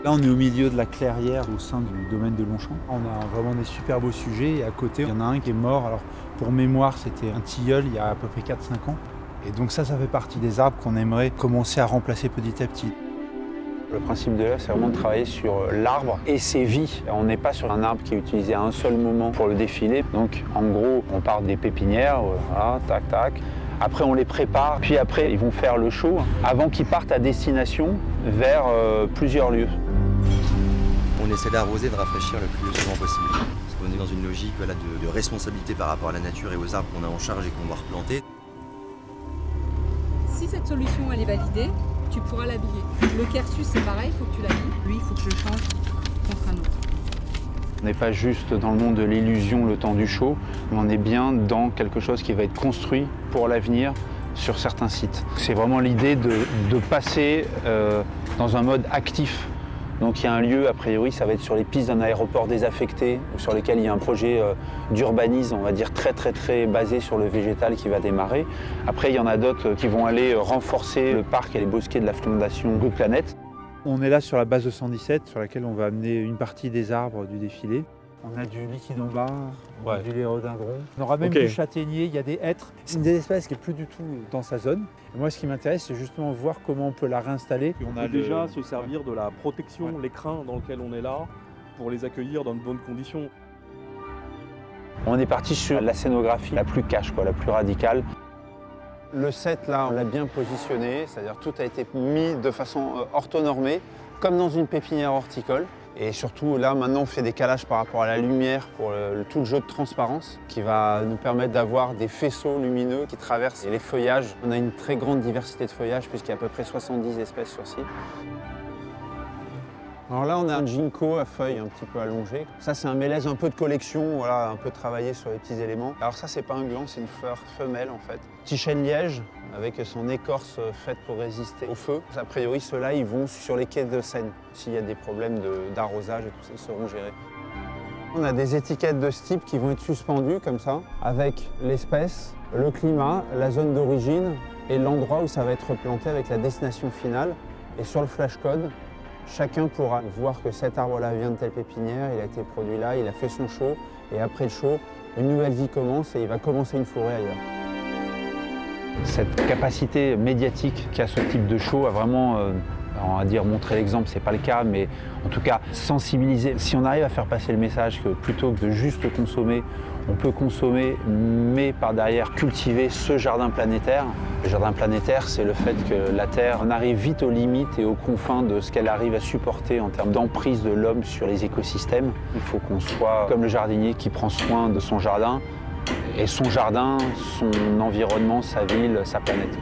Là, on est au milieu de la clairière au sein du domaine de Longchamp. On a vraiment des super beaux sujets et à côté, il y en a un qui est mort. Alors, pour mémoire, c'était un tilleul il y a à peu près 4-5 ans. Et donc ça fait partie des arbres qu'on aimerait commencer à remplacer petit à petit. Le principe de l'œuvre, c'est vraiment de travailler sur l'arbre et ses vies. On n'est pas sur un arbre qui est utilisé à un seul moment pour le défilé. Donc, en gros, on part des pépinières, voilà, tac, tac. Après, on les prépare, puis après, ils vont faire le show avant qu'ils partent à destination vers plusieurs lieux. On essaie d'arroser, de rafraîchir le plus souvent possible. Parce qu'on est dans une logique de responsabilité par rapport à la nature et aux arbres qu'on a en charge et qu'on va replanter. Si cette solution elle est validée, tu pourras l'habiller. Le Quercus c'est pareil, il faut que tu l'habilles. Lui, il faut que je le change contre un autre. On n'est pas juste dans le monde de l'illusion le temps du show, mais on est bien dans quelque chose qui va être construit pour l'avenir sur certains sites. C'est vraiment l'idée de passer dans un mode actif. Donc il y a un lieu, a priori, ça va être sur les pistes d'un aéroport désaffecté, sur lesquels il y a un projet d'urbanisme, on va dire très basé sur le végétal qui va démarrer. Après, il y en a d'autres qui vont aller renforcer le parc et les bosquets de la fondation Good Planet. On est là sur la base de 117, sur laquelle on va amener une partie des arbres du défilé. On a du liquide en barre, du lérodendron. On aura même du châtaignier, il y a des hêtres. C'est une des espèces qui n'est plus du tout dans sa zone. Et moi, ce qui m'intéresse, c'est justement voir comment on peut la réinstaller. On peut déjà se servir de la protection, l'écrin dans lequel on est là, pour les accueillir dans de bonnes conditions. On est parti sur la scénographie la plus cash, la plus radicale. Le set, là, on l'a bien positionné, c'est-à-dire tout a été mis de façon orthonormée, comme dans une pépinière horticole. Et surtout, là, maintenant, on fait des calages par rapport à la lumière pour tout le jeu de transparence qui va nous permettre d'avoir des faisceaux lumineux qui traversent les feuillages. On a une très grande diversité de feuillages puisqu'il y a à peu près 70 espèces sur site. Alors là, on a un ginkgo à feuilles un petit peu allongées. Ça, c'est un mélèze un peu de collection, voilà, un peu travaillé sur les petits éléments. Alors ça, c'est pas un gland, c'est une fleur femelle en fait. Petit chêne liège avec son écorce faite pour résister au feu. A priori, ceux-là, ils vont sur les quais de Seine. S'il y a des problèmes d'arrosage et tout ça, ils seront gérés. On a des étiquettes de ce type qui vont être suspendues comme ça, avec l'espèce, le climat, la zone d'origine et l'endroit où ça va être planté avec la destination finale. Et sur le flashcode, chacun pourra voir que cet arbre-là vient de telle pépinière, il a été produit là, il a fait son show, et après le show, une nouvelle vie commence et il va commencer une forêt ailleurs. Cette capacité médiatique qu'a ce type de show a vraiment, on va dire montrer l'exemple, c'est pas le cas, mais en tout cas sensibiliser. Si on arrive à faire passer le message que plutôt que de juste consommer, on peut consommer, mais par derrière cultiver ce jardin planétaire. Le jardin planétaire, c'est le fait que la Terre en arrive vite aux limites et aux confins de ce qu'elle arrive à supporter en termes d'emprise de l'homme sur les écosystèmes. Il faut qu'on soit comme le jardinier qui prend soin de son jardin, et son jardin, son environnement, sa ville, sa planète.